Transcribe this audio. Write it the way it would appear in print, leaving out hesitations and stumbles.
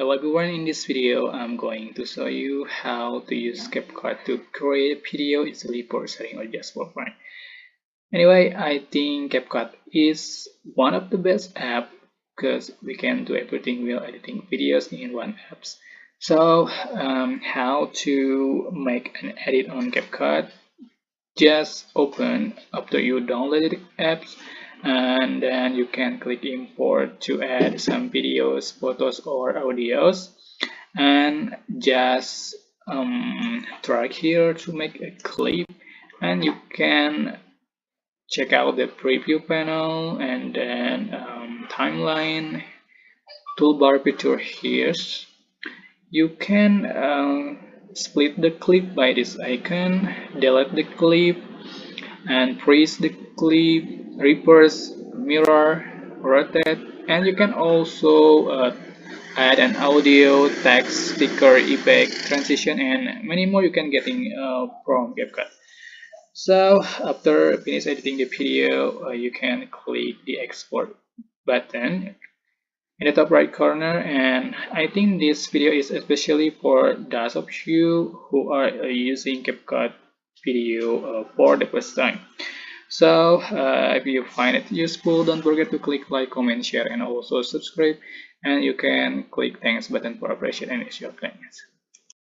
Hello everyone, in this video I'm going to show you how to use CapCut to create a video easily for sharing or just for fun. Anyway, I think CapCut is one of the best app because we can do everything while editing videos in one app. So how to make an edit on CapCut? Just open up to you downloaded apps and then you can click import to add some videos, photos or audios, and just drag here to make a clip, and you can check out the preview panel and then timeline toolbar picture here. You can split the clip by this icon, delete the clip, and freeze the clip, reverse, mirror, rotate, and you can also add an audio, text, sticker, effect, transition, and many more you can getting from CapCut. So after finish editing the video, you can click the export button in the top right corner, and I think this video is especially for those of you who are using CapCut video for the first time. So if you find it useful, don't forget to click like, comment, share, and also subscribe, and you can click thanks button for appreciation and it's your thanks.